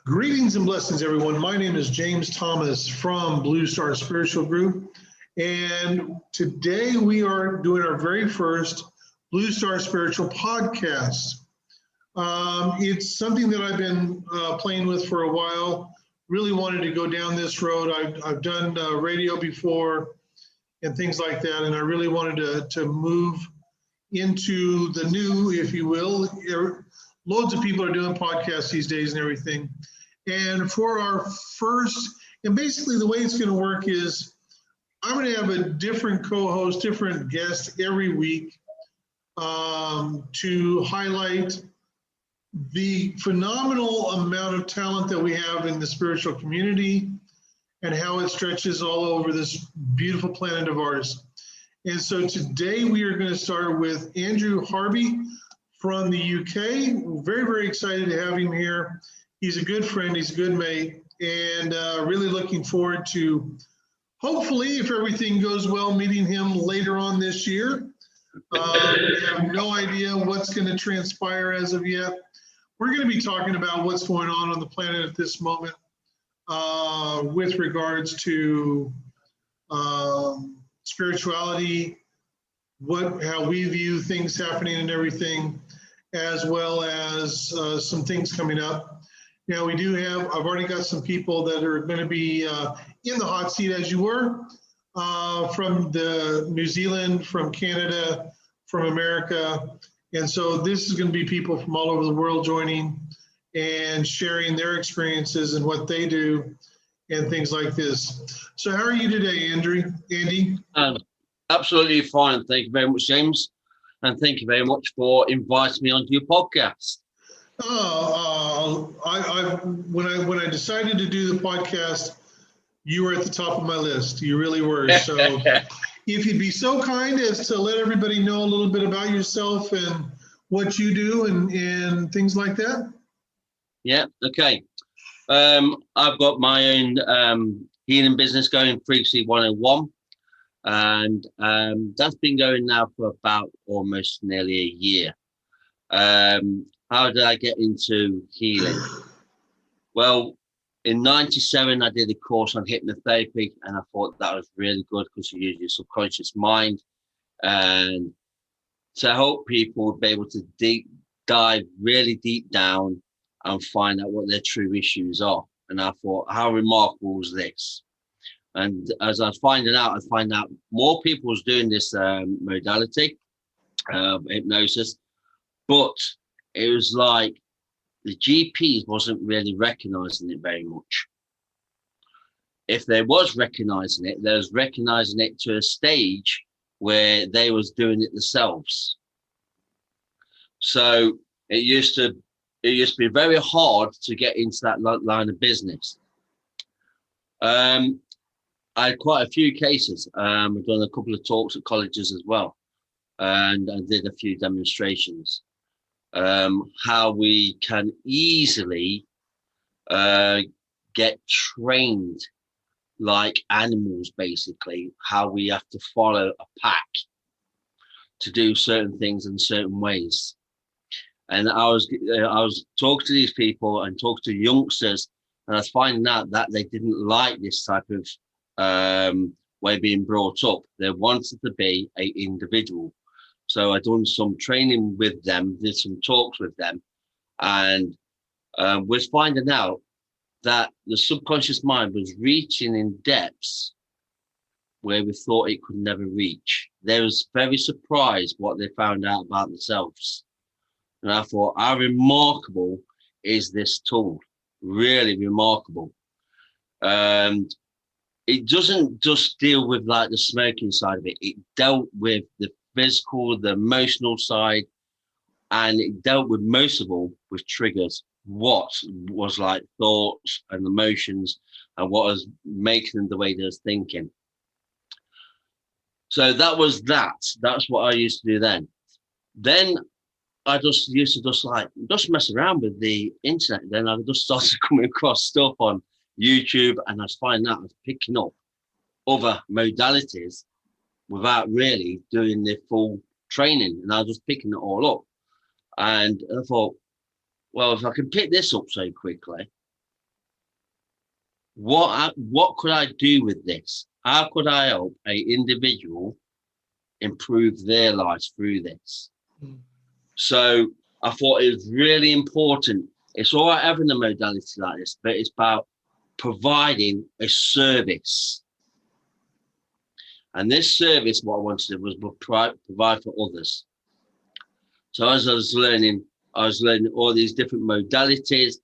Greetings and blessings, everyone. My name is James Thomas from BlueStar Spiritual Group, and today we are doing our very first BlueStar Spiritual podcast. It's something that I've been playing with for a while. Really wanted to go down this road. I've done radio before and things like that, and I really wanted to move into the new, if you will. Loads of people are doing podcasts these days and everything. And for our first, and basically the way it's going to work is I'm going to have a different co-host, different guest every week to highlight the phenomenal amount of talent that we have in the spiritual community and how it stretches all over this beautiful planet of ours. And so today we are going to start with Andrew Harby from the UK. We're very, very excited to have him here. He's a good friend, he's a good mate, and really looking forward to, hopefully, if everything goes well, meeting him later on this year. We have no idea what's going to transpire as of yet. We're going to be talking about what's going on the planet at this moment with regards to spirituality, how we view things happening and everything, as well as some things coming up. Now we do have, I've already got some people that are going to be in the hot seat as you were, from New Zealand, from Canada, from America. And so this is going to be people from all over the world joining and sharing their experiences and what they do and things like this. So how are you today, Andy? Absolutely fine. Thank you very much, James. And thank you very much for inviting me onto your podcast. When I decided to do the podcast, you were at the top of my list. You really were. So if you'd be so kind as to let everybody know a little bit about yourself and what you do and things like that. Yeah, okay. I've got my own healing business going, Frequency 101. And that's been going now for about almost nearly a year. How did I get into healing? Well, in '97, I did a course on hypnotherapy, and I thought that was really good because you use your subconscious mind and to help people be able to dive really deep down and find out what their true issues are. And I thought, how remarkable was this? And as I was finding out, I find out more people was doing this modality of hypnosis, but it was like the GPs wasn't really recognizing it very much. If they was recognizing it, they was recognizing it to a stage where they was doing it themselves. So it used to be very hard to get into that line of business. I had quite a few cases. I've done a couple of talks at colleges as well, and I did a few demonstrations. How we can easily get trained like animals, basically, how we have to follow a pack to do certain things in certain ways. And I was talking to these people and talking to youngsters, and I was finding out that they didn't like this type of way being brought up. They wanted to be an individual. So I done some training with them, did some talks with them, and was finding out that the subconscious mind was reaching in depths where we thought it could never reach. They was very surprised what they found out about themselves. And I thought, how remarkable is this tool? Really remarkable. And it doesn't just deal with like the smoking side of it. It dealt with the physical, the emotional side, and it dealt with most of all with triggers. What was like thoughts and emotions and what was making them the way they was thinking. So that was that. That's what I used to do then. Then I just used to just mess around with the internet. Then I just started coming across stuff on YouTube, and I was finding out I was picking up other modalities without really doing the full training, and I was just picking it all up. And I thought, well, if I can pick this up so quickly, what could I do with this? How could I help an individual improve their lives through this? So I thought it was really important. It's all right having a modality like this, but it's about providing a service. And this service, what I wanted to do was provide for others. So as I was learning all these different modalities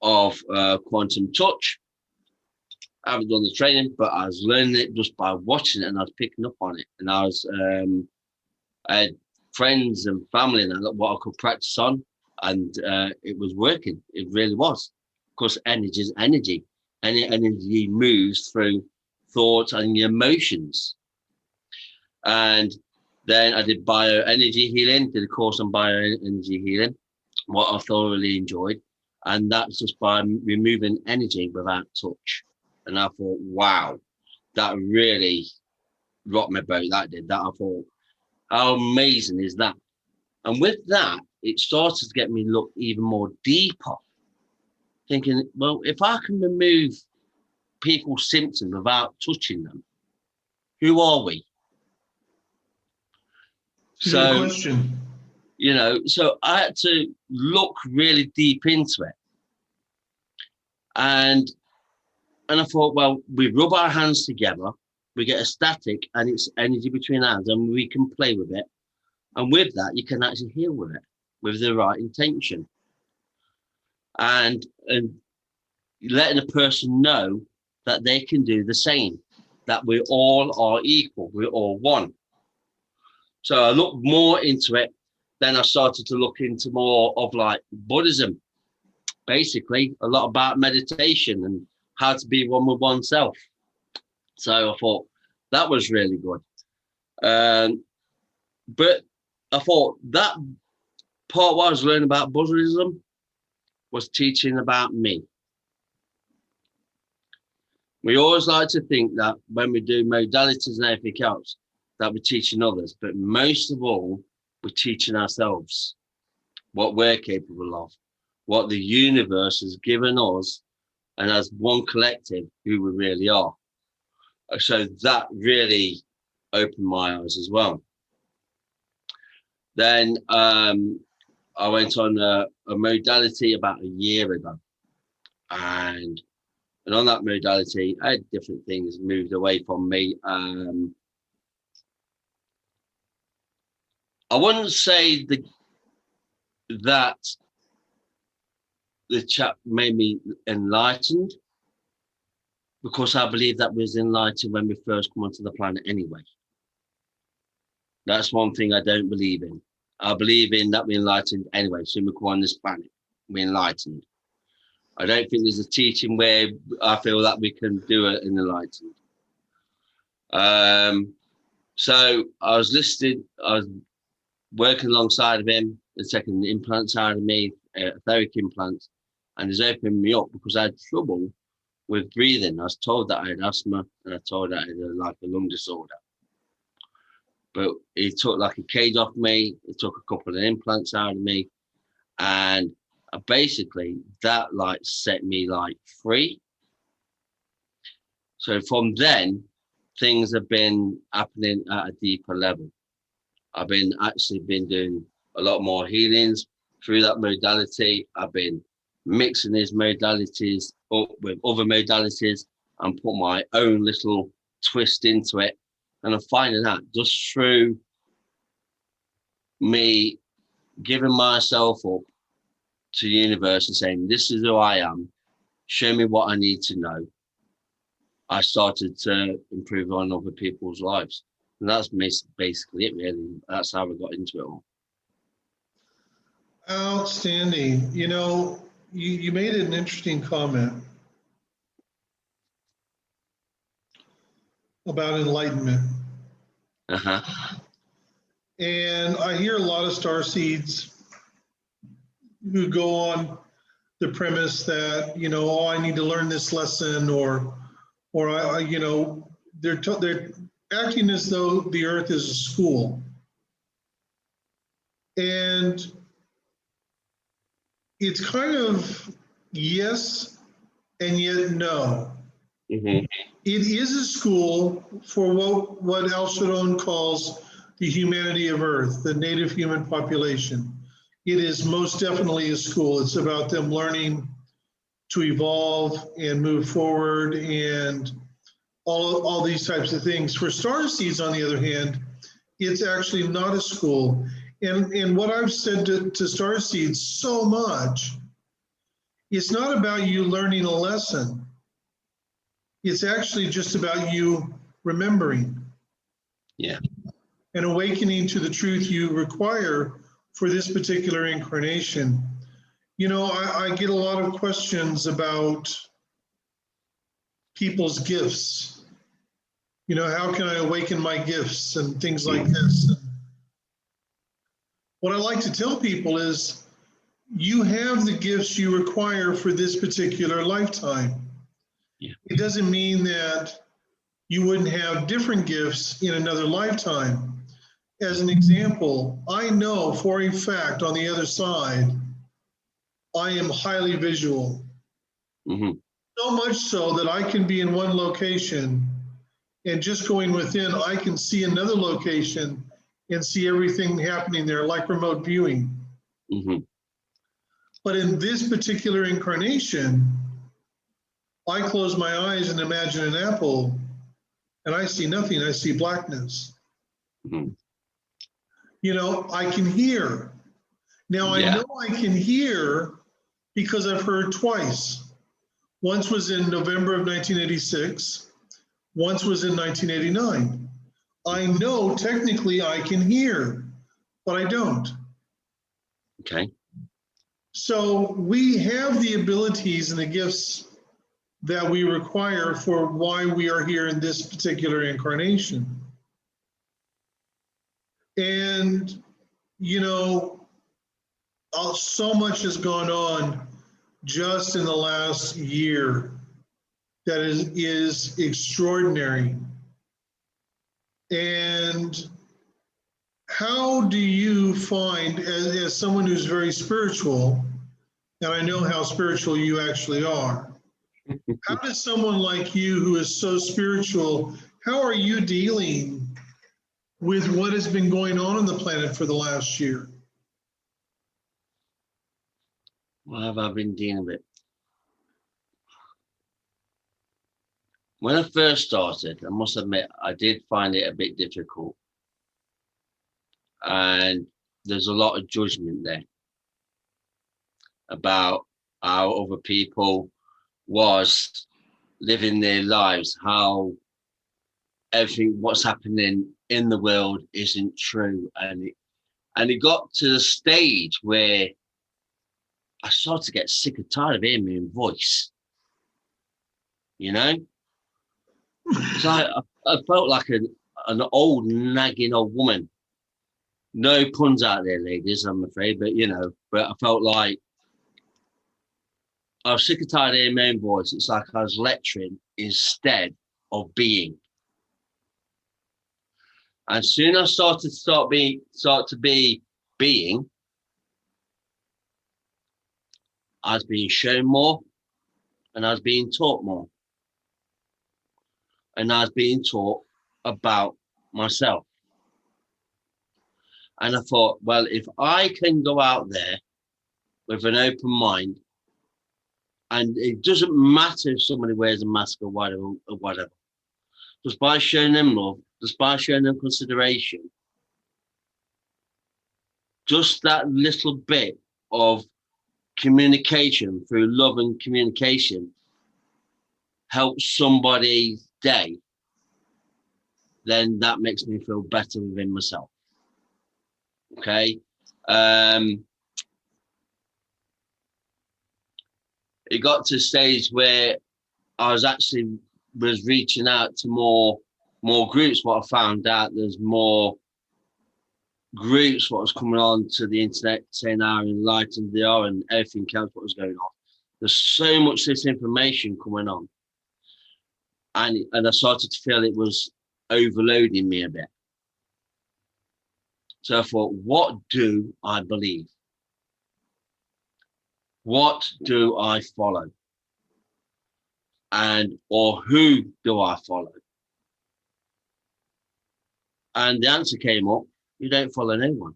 of quantum touch. I haven't done the training, but I was learning it just by watching it, and I was picking up on it. And I had friends and family and what I could practice on, and it was working. It really was. Of course, energy is energy. Any energy moves through thoughts and emotions. And then I did bioenergy healing, did a course on bioenergy healing, what I thoroughly enjoyed. And that's just by removing energy without touch. And I thought, wow, that really rocked my boat. That did that. I thought, how amazing is that? And with that, it started to get me look even more deeper, thinking, well, if I can remove people's symptoms without touching them, who are we? Good question. You know, so I had to look really deep into it. And I thought, well, we rub our hands together, we get a static and it's energy between hands, and we can play with it. And with that, you can actually heal with it with the right intention. And letting a person know that they can do the same, that we all are equal, we're all one. So I looked more into it. Then I started to look into more of like Buddhism, basically a lot about meditation and how to be one with oneself. So I thought that was really good. But I thought that part what I was learning about Buddhism was teaching about me. We always like to think that when we do modalities and everything else, that we're teaching others, but most of all, we're teaching ourselves what we're capable of, what the universe has given us, and as one collective, who we really are. So that really opened my eyes as well. Then I went on a modality about a year ago, and on that modality, I had different things moved away from me. I wouldn't say that the chap made me enlightened, because I believe that we was enlightened when we first come onto the planet anyway. That's one thing I don't believe in. I believe in that we're enlightened anyway. So we come on this planet, we're enlightened. I don't think there's a teaching where I feel that we can do it in enlightened. So I was working alongside of him and taking the implants out of me, etheric implants, and he's opened me up because I had trouble with breathing. I was told that I had asthma, and I told that I had like a lung disorder. But he took like a cage off me, he took a couple of implants out of me, and basically that like set me like free. So from then, things have been happening at a deeper level. I've been doing a lot more healings through that modality. I've been mixing these modalities up with other modalities and put my own little twist into it. And I'm finding that just through me giving myself up to the universe and saying, this is who I am, show me what I need to know, I started to improve on other people's lives. And that's basically it, really. That's how I got into it all. Outstanding. You know, you made an interesting comment about enlightenment. Uh-huh. And I hear a lot of starseeds who go on the premise that, you know, oh, I need to learn this lesson, or I you know, they're acting as though the earth is a school. And it's kind of yes and yet no. Mm-hmm. It is a school for what Al Sharon calls the humanity of Earth, the native human population. It is most definitely a school. It's about them learning to evolve and move forward and all these types of things. For star seeds, on the other hand, it's actually not a school. And what I've said to star seeds so much, it's not about you learning a lesson. It's actually just about you remembering. Yeah. And awakening to the truth you require for this particular incarnation. You know, I get a lot of questions about people's gifts. You know, how can I awaken my gifts and things like this? What I like to tell people is you have the gifts you require for this particular lifetime. Yeah. It doesn't mean that you wouldn't have different gifts in another lifetime. As an example, I know for a fact on the other side, I am highly visual. Mm-hmm. So much so that I can be in one location and just going within, I can see another location and see everything happening there, like remote viewing. Mm-hmm. But in this particular incarnation, I close my eyes and imagine an apple, and I see nothing. I see blackness. Mm-hmm. You know, I can hear. Now, I know I can hear because I've heard twice. Once was in November of 1986. Once was in 1989. I know technically I can hear, but I don't. Okay. So we have the abilities and the gifts that we require for why we are here in this particular incarnation. And, you know, so much has gone on just in the last year that is extraordinary. And how do you find, as someone who's very spiritual, and I know how spiritual you actually are, how does someone like you who is so spiritual, how are you dealing with what has been going on the planet for the last year? What have I been dealing with? When I first started, I must admit, I did find it a bit difficult. And there's a lot of judgment there about how other people was living their lives, how everything, what's happening in the world isn't true. And it got to the stage where I started to get sick and tired of hearing my own voice. You know? So I felt like an old, nagging old woman. No puns out there, ladies, I'm afraid, but I felt like I was sick and tired of hearing my own voice. It's like I was lecturing instead of being. And soon I start to be being, I was being shown more and I was being taught more. And I was being taught about myself. And I thought, well, if I can go out there with an open mind, and it doesn't matter if somebody wears a mask or whatever, just by showing them love, just by showing them consideration, just that little bit of communication through love and communication helps somebody's day, then that makes me feel better within myself. Okay. It got to a stage where I was reaching out to more groups. What I found out, there's more groups what was coming on to the internet saying how enlightened they are and everything else what was going on. There's so much this information coming on. And I started to feel it was overloading me a bit. So I thought, what do I believe? What do I follow? or who do I follow? And the answer came up, you don't follow anyone.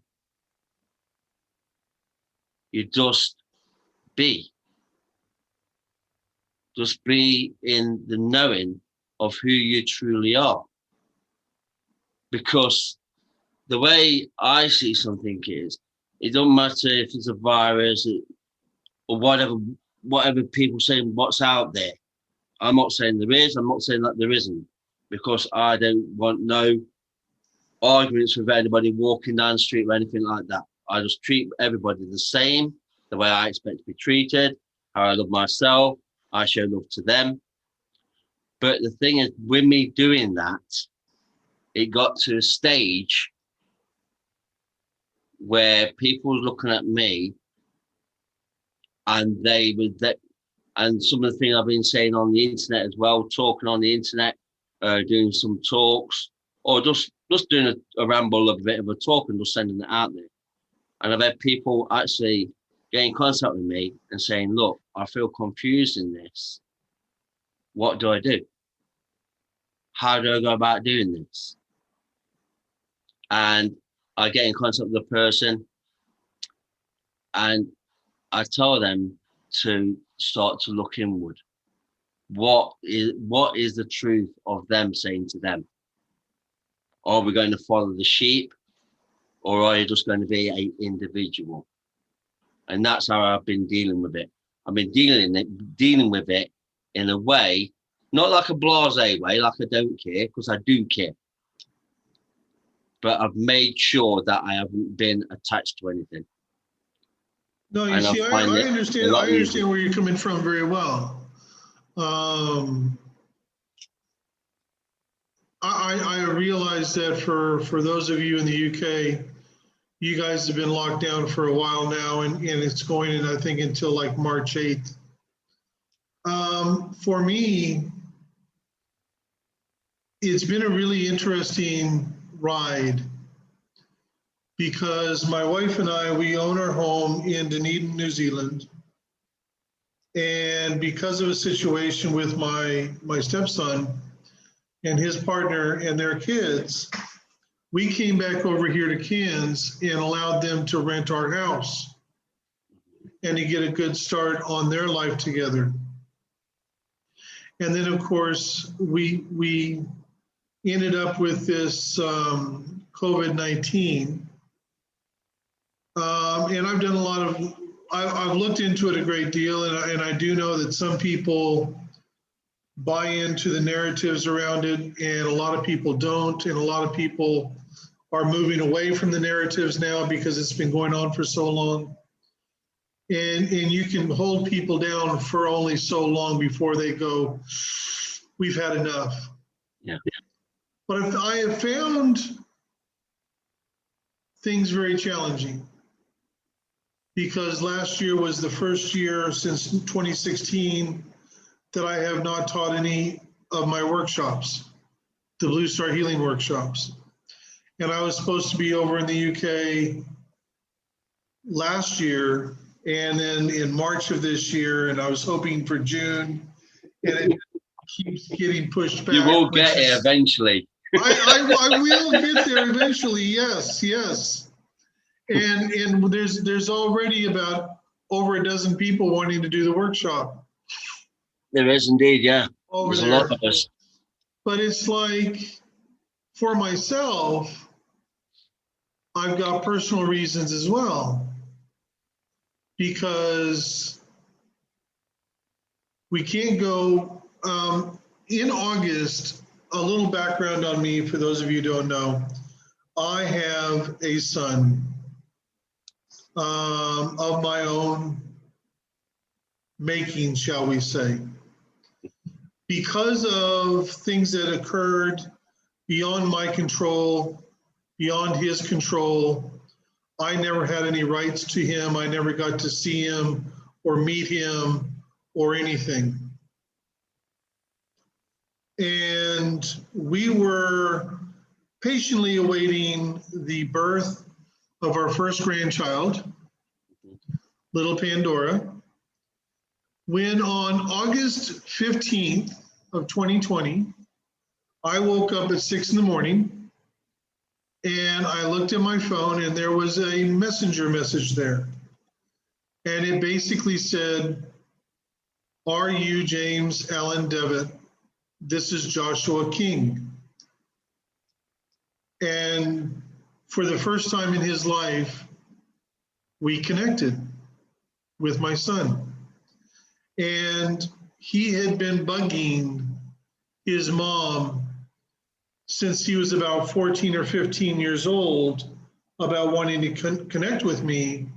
You just be. Just be in the knowing of who you truly are. Because the way I see something is, it doesn't matter if it's a virus or whatever people say, what's out there. I'm not saying there is, I'm not saying that there isn't, because I don't want no arguments with anybody walking down the street or anything like that. I just treat everybody the same, the way I expect to be treated, how I love myself, I show love to them. But the thing is, with me doing that, it got to a stage where people were looking at me, and and some of the things I've been saying on the internet as well, talking on the internet, doing some talks, or just doing a ramble, a bit of a talk, and just sending it out there. And I've had people actually get in contact with me and saying, look, I feel confused in this. What do I do? How do I go about doing this? And I get in contact with the person, and I tell them to start to look inward. What is the truth of them saying to them? Are we going to follow the sheep, or are you just going to be an individual? And that's how I've been dealing with it. I've been dealing with it in a way, not like a blasé way, like I don't care, because I do care. But I've made sure that I haven't been attached to anything. No, you see, I understand. I understand where you're coming from very well. I realize that for those of you in the UK, you guys have been locked down for a while now, and it's going in, I think, until like March 8th. For me, it's been a really interesting ride, because my wife and I, we own our home in Dunedin, New Zealand. And because of a situation with my stepson and his partner and their kids, we came back over here to Cairns and allowed them to rent our house and to get a good start on their life together. And then, of course, we ended up with this COVID-19. And I've done a lot of, I've looked into it a great deal, and I do know that some people buy into the narratives around it, and a lot of people don't, and a lot of people are moving away from the narratives now because it's been going on for so long. And you can hold people down for only so long before they go, we've had enough. Yeah. But I have found things very challenging, because last year was the first year since 2016 that I have not taught any of my workshops, the BlueStar healing workshops. And I was supposed to be over in the UK last year, and then in March of this year, and I was hoping for June, and it keeps getting pushed back. You will get it eventually. I will get there eventually, yes. And there's already about over a dozen people wanting to do the workshop. There is indeed, yeah. There's a lot of us. But it's like, for myself, I've got personal reasons as well, because we can't go, in August, a little background on me, for those of you who don't know, I have a son of my own making, shall we say. Because of things that occurred beyond my control, beyond his control, I never had any rights to him. I never got to see him or meet him or anything. And we were patiently awaiting the birth of our first grandchild, little Pandora. when on August 15th of 2020, I woke up at 6 in the morning and I looked at my phone and there was a messenger message there. And it basically said, "Are you James Allen Devitt? This is Joshua King." And for the first time in his life, we connected with my son. And he had been bugging his mom since he was about 14 or 15 years old about wanting to connect with me.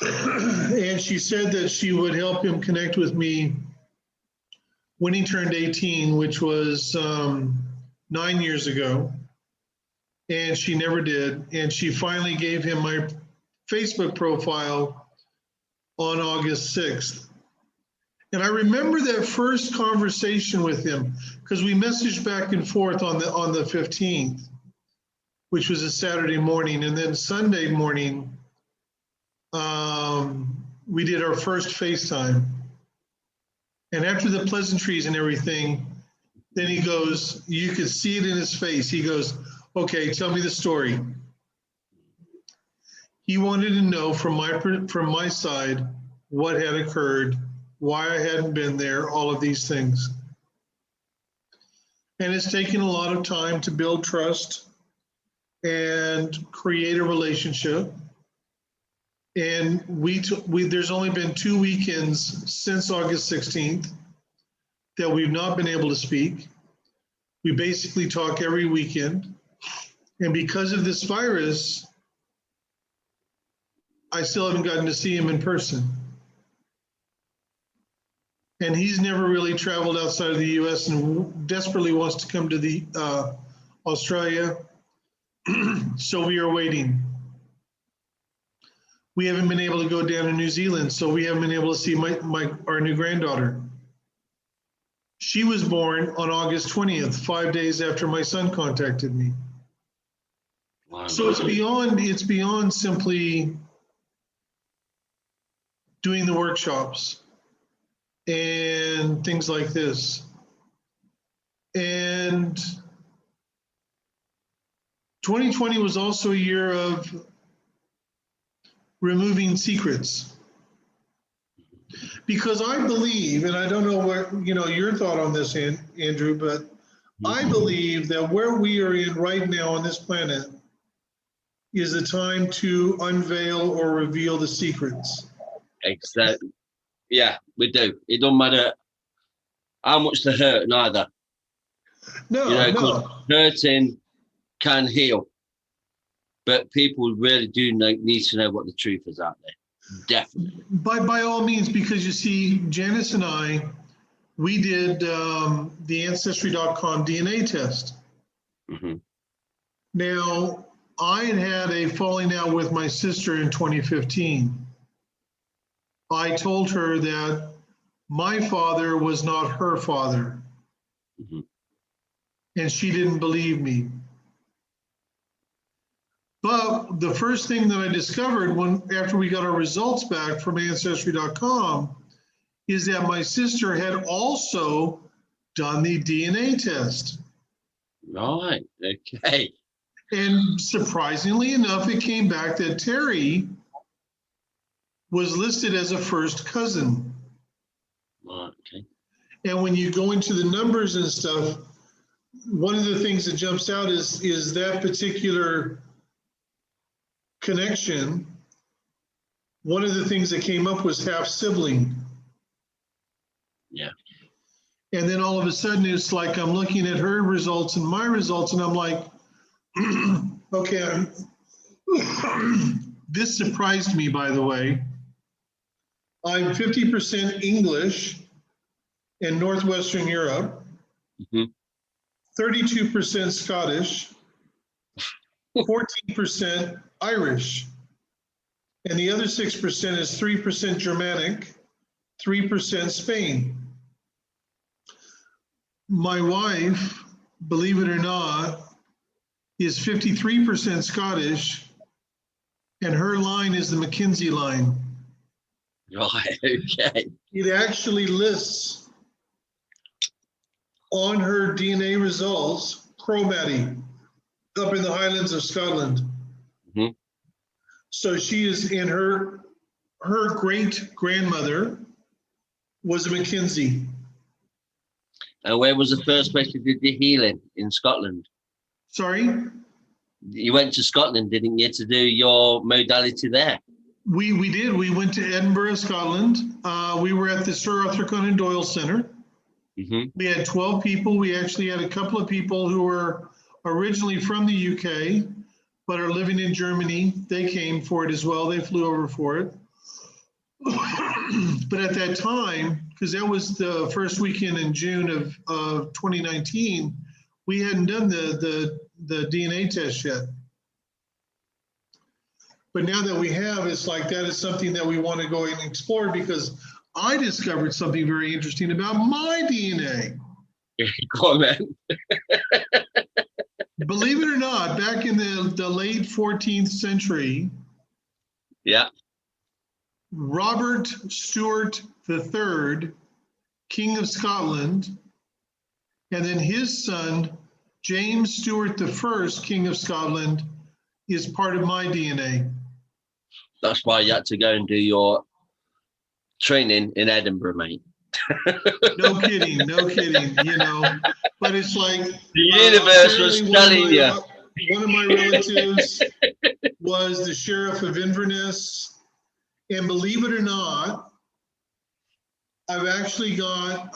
And she said that she would help him connect with me when he turned 18, which was 9 years ago. And she never did. And she finally gave him my Facebook profile on August 6th. And I remember that first conversation with him because we messaged back and forth on the 15th, which was a Saturday morning. And then Sunday morning, we did our first FaceTime. And after the pleasantries and everything, then he goes, you could see it in his face. He goes, "Okay, tell me the story." He wanted to know from my side what had occurred, why I hadn't been there, all of these things. And it's taken a lot of time to build trust and create a relationship. And there's only been 2 weekends since August 16th that we've not been able to speak. We basically talk every weekend. And because of this virus, I still haven't gotten to see him in person. And he's never really traveled outside of the US and desperately wants to come to the Australia. So we are waiting. We haven't been able to go down to New Zealand, so we haven't been able to see our new granddaughter. She was born on August 20th, 5 days after my son contacted me. Wow. So it's beyond simply doing the workshops and things like this. And 2020 was also a year of removing secrets. Because I believe, and I don't know what your thought on this, Andrew, but I believe that where we are in right now on this planet is the time to unveil or reveal the secrets. Exactly. Yeah, we do. It don't matter how much they hurt, neither. No. Hurting can heal, but people really do need to know what the truth is out there. Definitely. By all means, because you see, Janice and I, we did the Ancestry.com DNA test. Mm-hmm. Now, I had a falling out with my sister in 2015. I told her that my father was not her father. Mm-hmm. And she didn't believe me. But the first thing that I discovered after we got our results back from Ancestry.com is that my sister had also done the DNA test. Right, okay. And surprisingly enough, it came back that Terry was listed as a first cousin. Right, okay. And when you go into the numbers and stuff, one of the things that jumps out is that particular connection. One of the things that came up was half sibling. Yeah. And then all of a sudden it's like I'm looking at her results and my results and I'm like, okay, this surprised me, by the way. I'm 50% English in Northwestern Europe, 32% Scottish, 14% Irish, and the other 6% is 3% Germanic, 3% Spain. My wife, believe it or not, is 53% Scottish, and her line is the Mackenzie line. Right, okay. It actually lists on her DNA results Cromarty up in the Highlands of Scotland. Mm-hmm. So she is in her great grandmother was a Mackenzie. And where was the first place you did the healing? In Scotland? Sorry? You went to Scotland, didn't you, to do your modality there? We did. We went to Edinburgh, Scotland. We were at the Sir Arthur Conan Doyle Center. Mm-hmm. We had 12 people. We actually had a couple of people who were originally from the UK, but are living in Germany. They came for it as well. They flew over for it. But at that time, because that was the first weekend in June of 2019, we hadn't done the DNA test yet. But now that we have, it's like that is something that we want to go and explore, because I discovered something very interesting about my DNA. Go on, man. Believe it or not, back in the late 14th century, Yeah. Robert Stuart III, King of Scotland, and then his son, James Stuart I, King of Scotland, is part of my DNA. That's why you had to go and do your training in Edinburgh, mate. No kidding, no kidding, you know. But it's like the universe was telling you. One of my relatives was the sheriff of Inverness, and believe it or not, I've actually got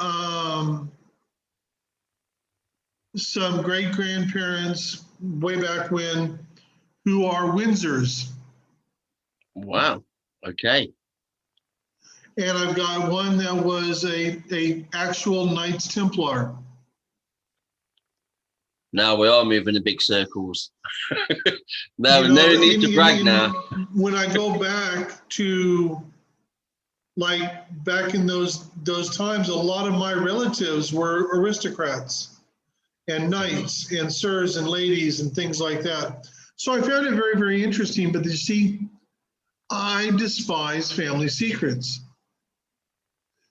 some great grandparents way back when who are Windsors. Wow. Okay. And I've got one that was a actual Knights Templar. Now we are moving in big circles. No need to brag now. When I go back to, like, back in those times, a lot of my relatives were aristocrats and knights and sirs and ladies and things like that. So I found it very, very interesting. But you see, I despise family secrets.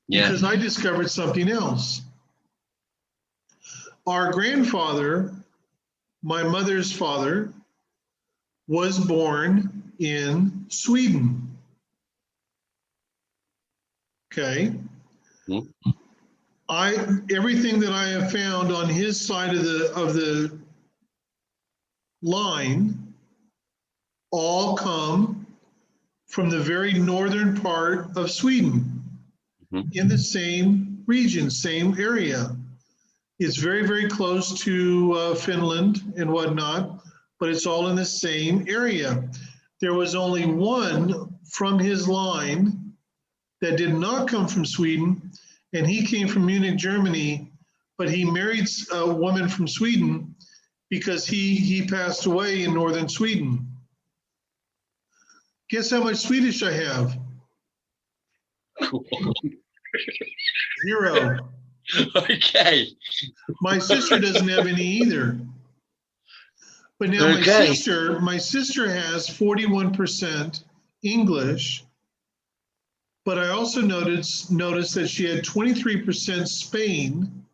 Yeah. Because I discovered something else. Our grandfather, my mother's father, was born in Sweden. Okay. Mm-hmm. Everything that I have found on his side of the line all come from the very northern part of Sweden. In the same region, same area. It's very, very close to Finland and whatnot, but it's all in the same area. There was only one from his line that did not come from Sweden, and he came from Munich, Germany, but he married a woman from Sweden because he passed away in northern Sweden. Guess how much Swedish I have? 0. Okay. My sister doesn't have any either. But now my sister has 41% English, but I also noticed that she had 23% Spain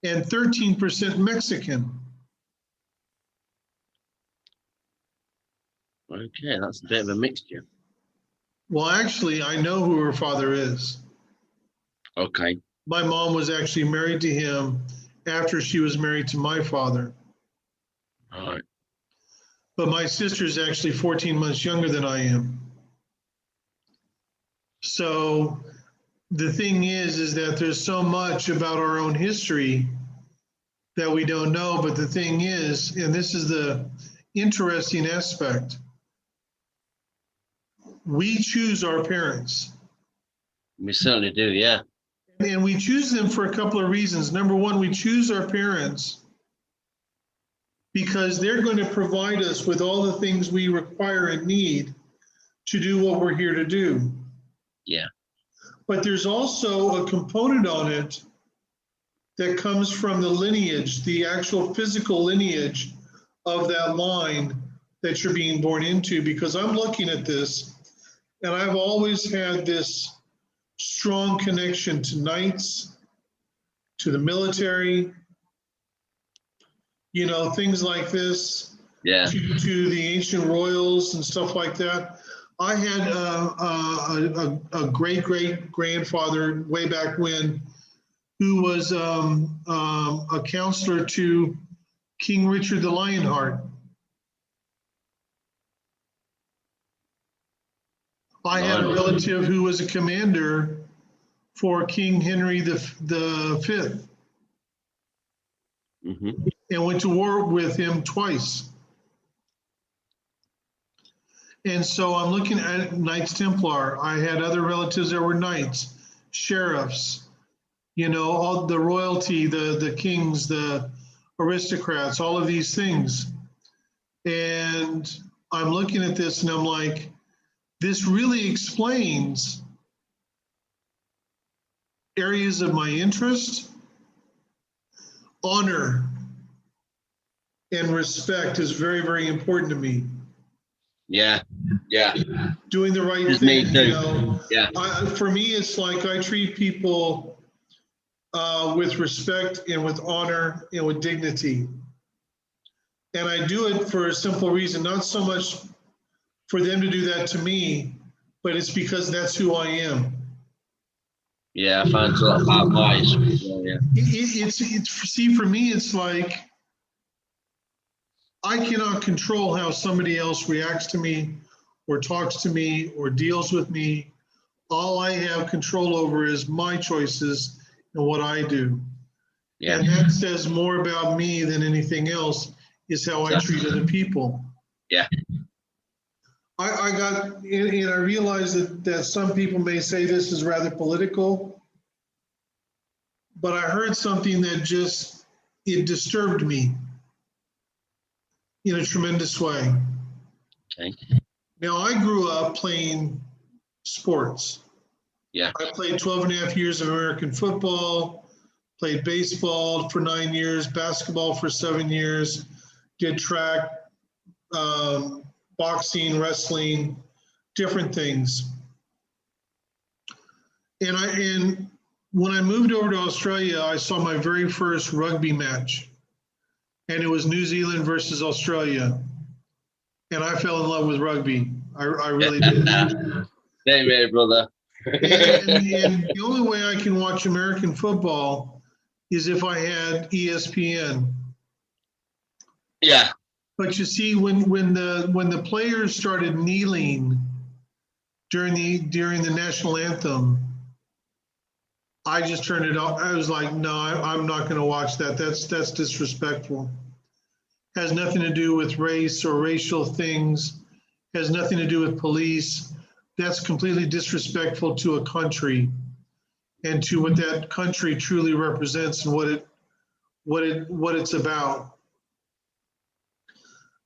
and 13% Mexican. Okay, that's a bit of a mixture. Well, actually, I know who her father is. Okay. My mom was actually married to him after she was married to my father. All right. But my sister's actually 14 months younger than I am. So the thing is that there's so much about our own history that we don't know. But the thing is, and this is the interesting aspect, we choose our parents. We certainly do, yeah. And we choose them for a couple of reasons. Number one, we choose our parents because they're going to provide us with all the things we require and need to do what we're here to do. Yeah. But there's also a component on it that comes from the lineage, the actual physical lineage of that line that you're being born into. Because I'm looking at this, And I've always had this strong connection to knights, to the military, you know, things like this, Yeah. to the ancient royals and stuff like that. I had a great-great-grandfather way back when who was a counselor to King Richard the Lionheart. I had a relative who was a commander for King Henry the Fifth, and went to war with him twice. And so I'm looking at Knights Templar. I had other relatives that were knights, sheriffs, you know, all the royalty, the kings, the aristocrats, all of these things. And I'm looking at this and I'm like, this really explains areas of my interest. Honor and respect is very, very important to me. Yeah, yeah. Doing the right It's thing, me too. you know. Yeah. For me, it's like I treat people with respect and with honor and with dignity. And I do it for a simple reason, not so much for them to do that to me, but it's because that's who I am. Yeah, I find a lot about wise. Yeah. It's see, for me, it's like I cannot control how somebody else reacts to me or talks to me or deals with me. All I have control over is my choices and what I do. Yeah. And that says more about me than anything else, is how I treat other people. Yeah. I got, and I realize that some people may say this is rather political, but I heard something that just, it disturbed me in a tremendous way. Okay. Now, I grew up playing sports. Yeah. I played 12 and a half years of American football, played baseball for 9 years, basketball for 7 years, did track, boxing, wrestling, different things. And when I moved over to Australia, I saw my very first rugby match, and it was New Zealand versus Australia. And I fell in love with rugby. I really did. Same here, brother. and the only way I can watch American football is if I had ESPN. Yeah. But you see, when the players started kneeling during the national anthem, I just turned it off. I was like, no, I'm not going to watch that. That's disrespectful. Has nothing to do with race or racial things. Has nothing to do with police. That's completely disrespectful to a country and to what that country truly represents and what it's about.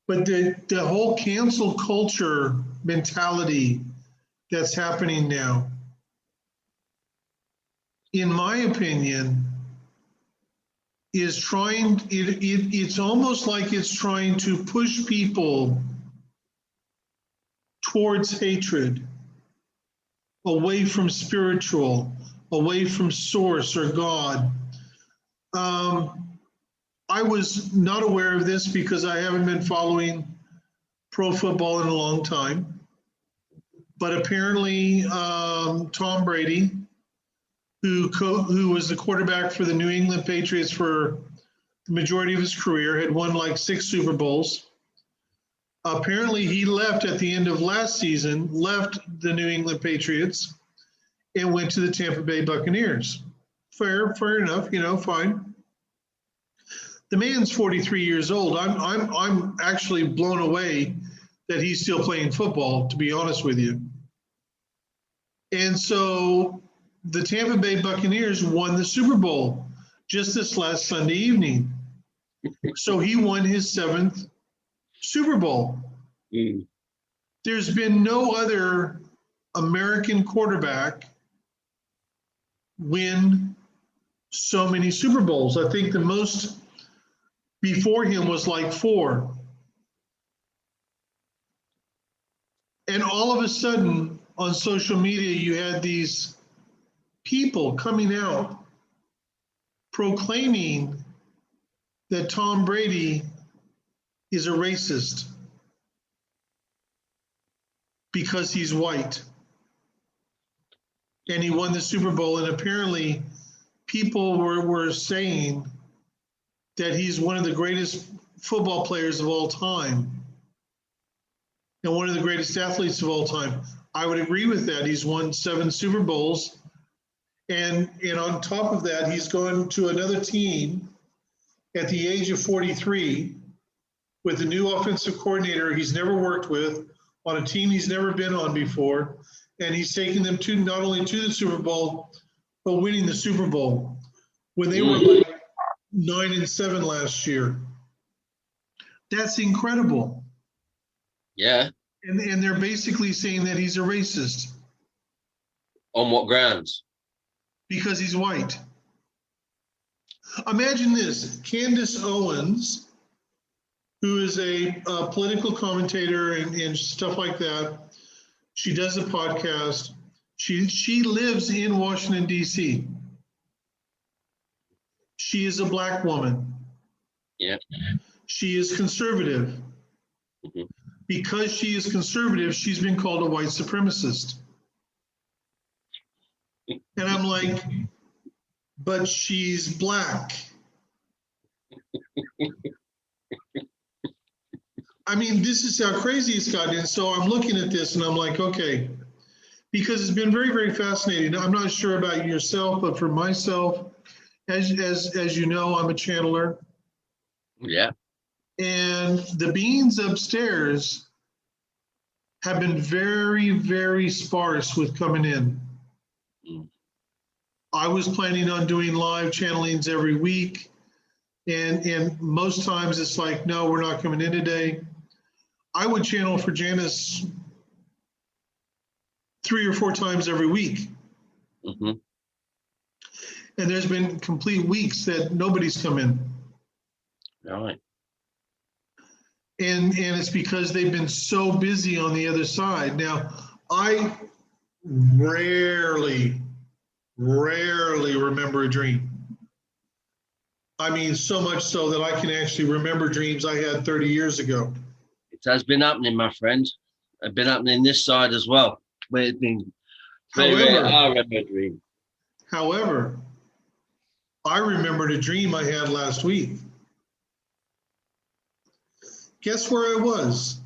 But the whole cancel culture mentality that's happening now, in my opinion, is it's almost like it's trying to push people towards hatred, away from spiritual, away from source or God. I was not aware of this because I haven't been following pro football in a long time. But apparently, Tom Brady, who was the quarterback for the New England Patriots for the majority of his career, had won like 6 Super Bowls. Apparently, he left at the end of last season, left the New England Patriots, and went to the Tampa Bay Buccaneers. Fair enough, you know, fine. The man's 43 years old. I'm actually blown away that he's still playing football, to be honest with you. And so the Tampa Bay Buccaneers won the Super Bowl just this last Sunday evening. So he won his 7th Super Bowl. There's been no other American quarterback win so many Super Bowls. I think the most before him was like 4. And all of a sudden, on social media, you had these people coming out proclaiming that Tom Brady is a racist because he's white and he won the Super Bowl. And apparently people were saying that he's one of the greatest football players of all time and one of the greatest athletes of all time. I would agree with that. He's won 7 Super Bowls. And on top of that, he's going to another team at the age of 43 with a new offensive coordinator he's never worked with, on a team he's never been on before. And he's taking them to not only to the Super Bowl, but winning the Super Bowl when they were like 9-7 last year. That's incredible. Yeah. And they're basically saying that he's a racist. On what grounds? Because he's white. Imagine this, Candace Owens, who is a political commentator and stuff like that. She does a podcast. She lives in Washington, D.C. She is a Black woman. Yeah. She is conservative. Mm-hmm. Because she is conservative, she's been called a white supremacist. And I'm like, but she's Black. I mean, this is how crazy it's gotten. And so I'm looking at this and I'm like, okay, because it's been very, very fascinating. I'm not sure about yourself, but for myself, as you know, I'm a channeler. Yeah. And the beings upstairs have been very, very sparse with coming in. Mm. I was planning on doing live channelings every week. And most times it's like, no, we're not coming in today. I would channel for Janice 3 or 4 times every week. Mm-hmm. And there's been complete weeks that nobody's come in. All right. And it's because they've been so busy on the other side. Now, I rarely remember a dream. I mean, so much so that I can actually remember dreams I had 30 years ago. It has been happening, my friend. It's been happening this side as well. Where it's been very rare. I remember a dream. However, I remembered a dream I had last week. Guess where I was?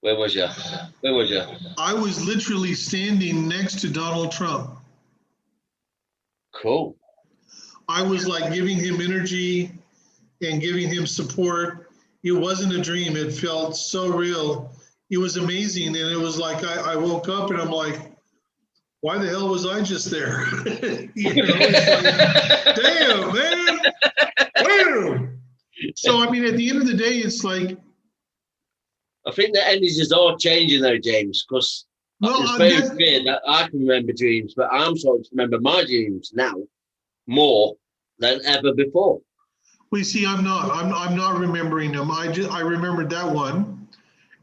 Where was you? Where was you? I was literally standing next to Donald Trump. Cool. I was like giving him energy and giving him support. It wasn't a dream. It felt so real. It was amazing. And it was like I woke up and I'm like, why the hell was I just there? You know, it's like, damn, man. Damn. So, I mean, at the end of the day, it's like. I think the energies are changing though, James, because it's very clear that I can remember dreams, but I'm starting to remember my dreams now more than ever before. Well, you see, I'm not remembering them. I remembered that one,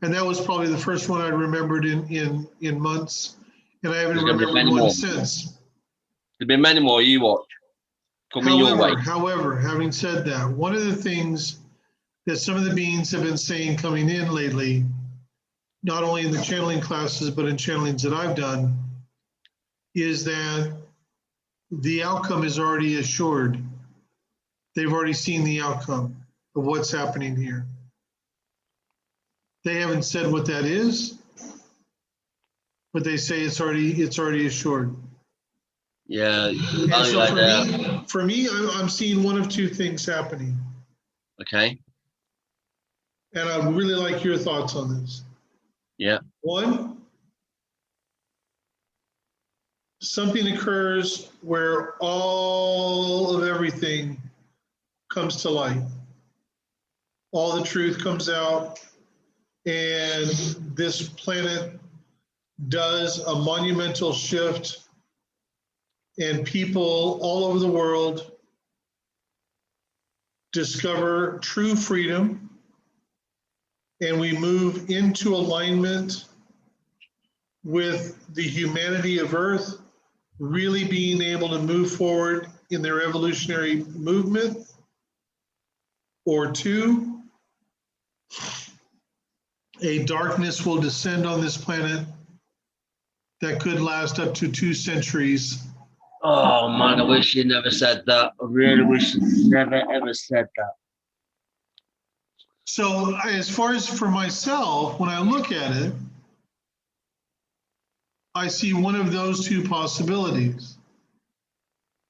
and that was probably the first one I remembered in months, and I haven't remembered one since. There've been many more you watch coming your way. However, having said that, one of the things that some of the beings have been saying coming in lately, not only in the channeling classes, but in channelings that I've done, is that the outcome is already assured. They've already seen the outcome of what's happening here. They haven't said what that is, but they say it's already assured. Yeah. And so for me, I'm seeing one of 2 things happening. Okay. And I'd really like your thoughts on this. Yeah. 1, something occurs where all of everything comes to light. All the truth comes out, and this planet does a monumental shift, and people all over the world discover true freedom, and we move into alignment with the humanity of Earth really being able to move forward in their evolutionary movement, or two, a darkness will descend on this planet that could last up to 2 centuries. Oh man, I wish you never said that. I really wish you never ever said that. So as far as for myself, when I look at it, I see one of those two possibilities.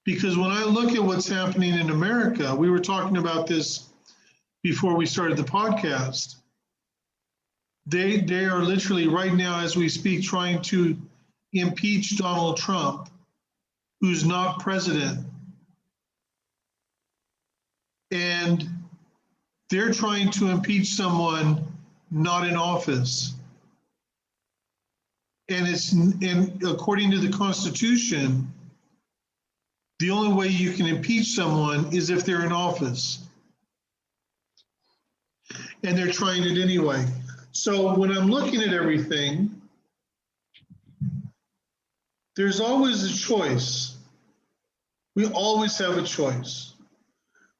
Because when I look at what's happening in America, we were talking about this before we started the podcast. They are literally right now, as we speak, trying to impeach Donald Trump, who's not president. And they're trying to impeach someone not in office. And according to the Constitution, the only way you can impeach someone is if they're in office. And they're trying it anyway. So when I'm looking at everything, there's always a choice. We always have a choice.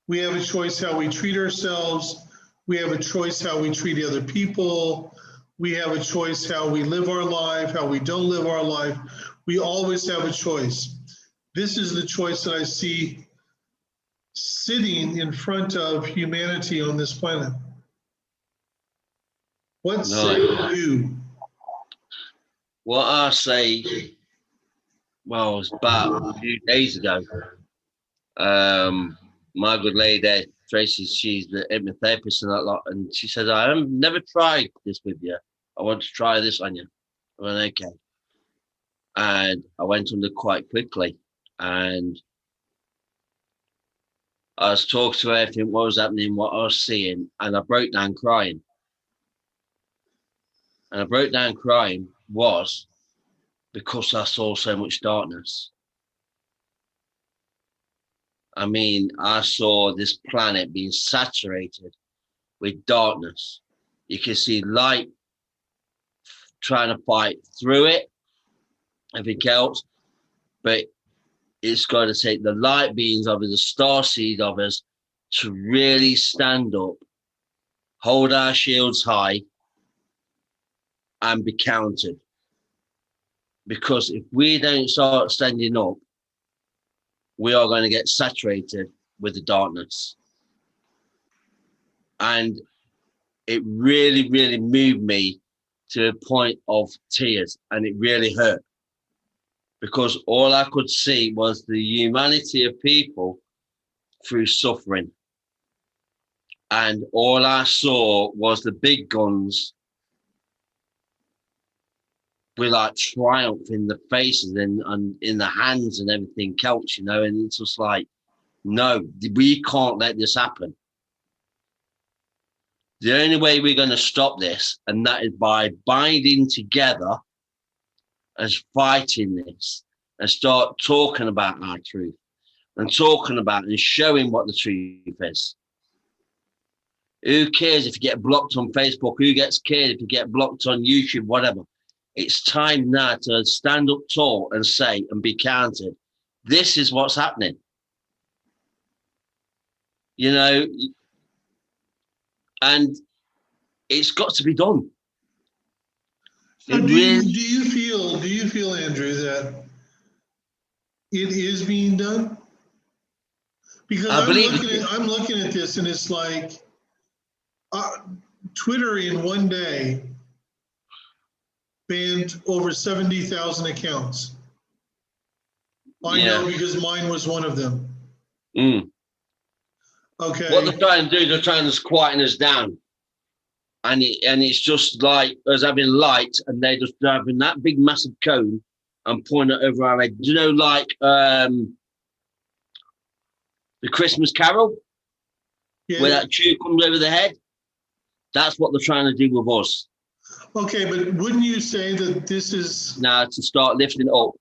We have a choice how we treat ourselves. We have a choice how we treat other people. We have a choice how we live our life, how we don't live our life. We always have a choice. This is the choice that I see sitting in front of humanity on this planet. What say you? What I say, well, it was about a few days ago. My good lady, Tracy, she's the hypnotherapist and that lot, and she said, I have never tried this with you. I want to try this on you. I went, okay. And I went under quite quickly, and I was talking to her, everything, what was happening, what I was seeing, and I broke down crying. And I broke down crying was because I saw so much darkness. I mean, I saw this planet being saturated with darkness. You can see light trying to fight through it, everything else, but it's got to take the light beings of us, the star seed of us, to really stand up, hold our shields high, and be counted. Because if we don't start standing up, we are going to get saturated with the darkness. And it really, really moved me to a point of tears, and it really hurt. Because all I could see was the humanity of people through suffering. And all I saw was the big guns with like triumph in the faces and in the hands and everything else, you know, and it's just like, no, we can't let this happen. The only way we're going to stop this, and that is by binding together as fighting this and start talking about our truth and talking about and showing what the truth is. Who cares if you get blocked on Facebook? Who gets cared if you get blocked on YouTube, whatever? It's time now to stand up tall and say and be counted. This is what's happening. You know, and it's got to be done. So do you feel, Andrew, that it is being done? Because I'm looking at this, and it's like Twitter in one day banned over 70,000 accounts. I know because mine was one of them. Mm. Okay. What they're trying to do, they're trying to quieten us down. And it's just like us having light, and they're just having that big massive cone and pointing it over our head. Do you know, like the Christmas Carol, where that tube comes over the head? That's what they're trying to do with us. Okay, but wouldn't you say that this is... Now to start lifting it up.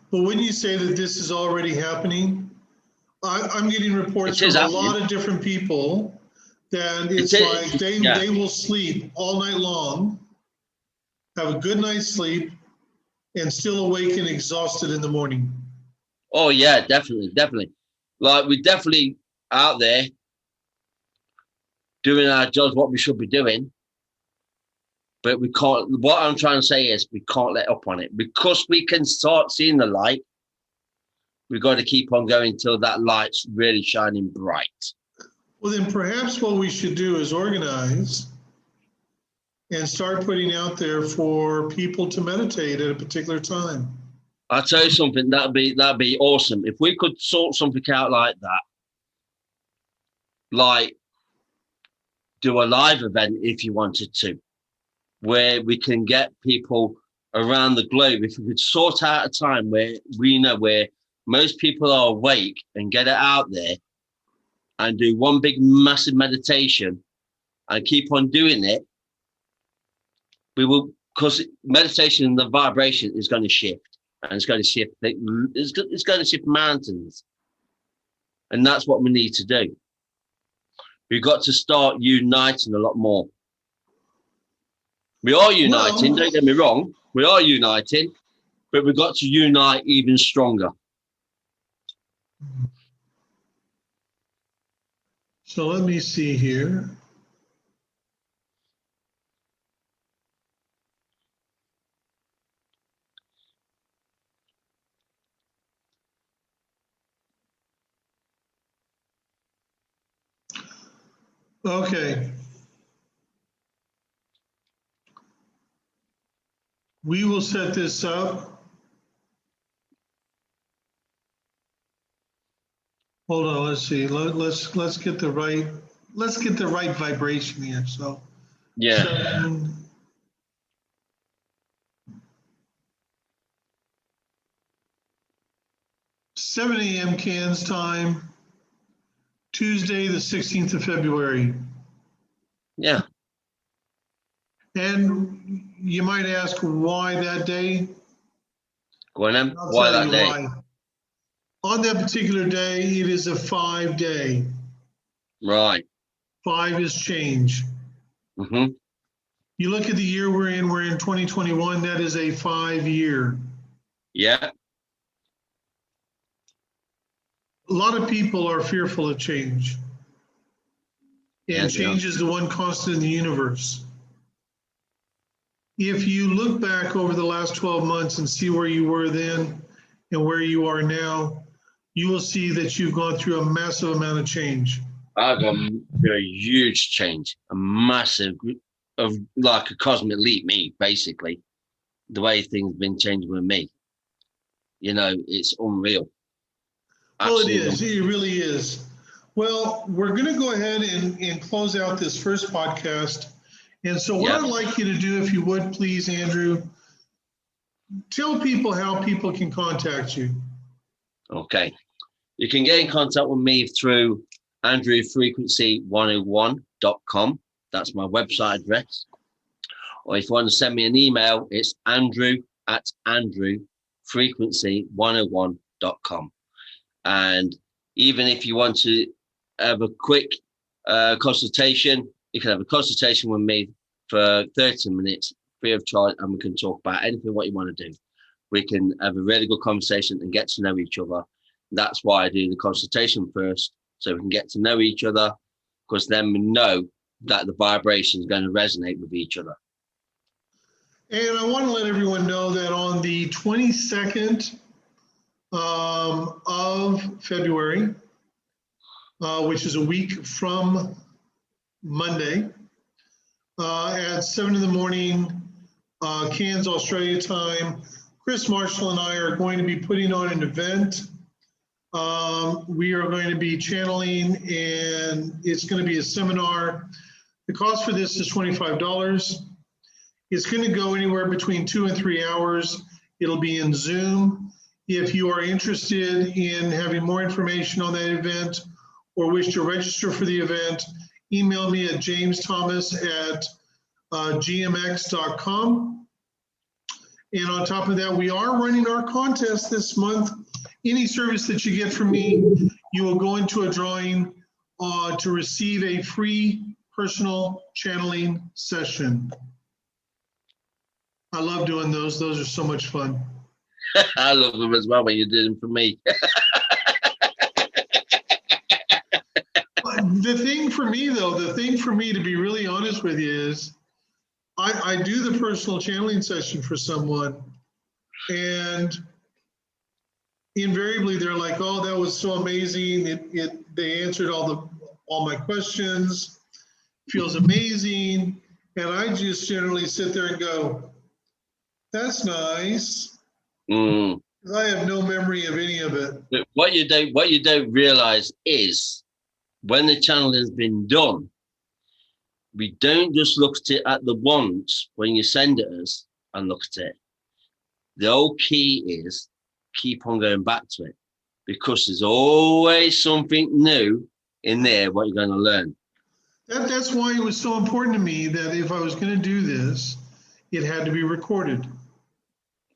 But wouldn't you say that this is already happening? I'm getting reports from a lot of different people that it's like they will sleep all night long, have a good night's sleep, and still awake and exhausted in the morning. Oh yeah, definitely. Like we're definitely out there doing our jobs, what we should be doing, but we can't. What I'm trying to say is we can't let up on it because we can start seeing the light. We've got to keep on going till that light's really shining bright. Well, then perhaps what we should do is organize and start putting out there for people to meditate at a particular time. I'll tell you something, that'd be awesome. If we could sort something out like that, like do a live event if you wanted to, where we can get people around the globe. If we could sort out a time where we know where most people are awake and get it out there and do one big massive meditation and keep on doing it, we will, because meditation and the vibration is going to shift. And it's going to shift. It's going to shift mountains, and that's what we need to do. We've got to start uniting a lot more. We are uniting. Don't get me wrong. We are uniting, but we've got to unite even stronger. So let me see here. Okay. We will set this up. Hold on, let's see. Let's get the right vibration here. So yeah. 7 a.m. Cairns time, Tuesday, the 16th of February. Yeah. And you might ask why that day? Go on then. Why that day? Why. On that particular day, it is a 5-day. Right. 5 is change. Mm-hmm. You look at the year we're in 2021, that is a 5-year. Yeah. A lot of people are fearful of change. And change is the one constant in the universe. If you look back over the last 12 months and see where you were then and where you are now, you will see that you've gone through a massive amount of change. I've gone through a huge change, a massive, of like a cosmic leap, me, basically. The way things have been changing with me. You know, it's unreal. Absolutely. Well, it is. It really is. Well, we're going to go ahead and close out this first podcast. And so what I'd like you to do, if you would, please, Andrew, tell people how people can contact you. Okay. You can get in contact with me through andrewfrequency101.com. That's my website address. Or if you want to send me an email, it's andrew@andrewfrequency101.com. And even if you want to have a quick consultation, you can have a consultation with me for 30 minutes, free of charge, and we can talk about anything what you want to do. We can have a really good conversation and get to know each other. That's why I do the consultation first, so we can get to know each other, because then we know that the vibration is going to resonate with each other. And I want to let everyone know that on the 22nd of February, which is a week from Monday, at 7 in the morning, Cairns, Australia time, Chris Marshall and I are going to be putting on an event. We are going to be channeling, and it's going to be a seminar. The cost for this is $25. It's going to go anywhere between 2 and 3 hours. It'll be in Zoom. If you are interested in having more information on that event or wish to register for the event, email me at jamesthomas@gmx.com. And on top of that, we are running our contest this month. Any service that you get from me, you will go into a drawing to receive a free personal channeling session. I love doing those. Those are so much fun. I love them as well when you did them for me. The thing for me, though, to be really honest with you, is I do the personal channeling session for someone, and invariably they're like, "Oh, that was so amazing! They answered all my questions. Feels amazing." And I just generally sit there and go, "That's nice." Mm. I have no memory of any of it. But what you don't realize is when the channel has been done, we don't just look at it at the once when you send it us and look at it. The whole key is keep on going back to it, because there's always something new in there what you're going to learn. That's why it was so important to me that if I was going to do this, it had to be recorded.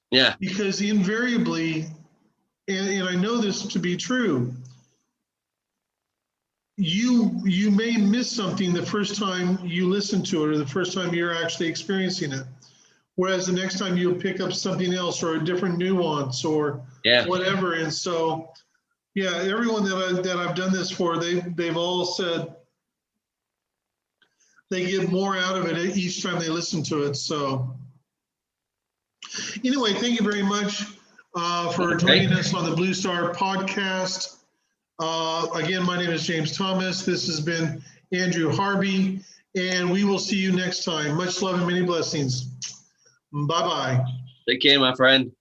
Yeah. Because invariably, and I know this to be true, you may miss something the first time you listen to it or the first time you're actually experiencing it. Whereas the next time you'll pick up something else or a different nuance or whatever. And so, yeah, everyone that I've done this for, they've all said they get more out of it each time they listen to it. So anyway, thank you very much for joining us on the BlueStar podcast. Again, my name is James Thomas. This has been Andrew Harby, and we will see you next time. Much love and many blessings. Bye-bye. Take care, my friend.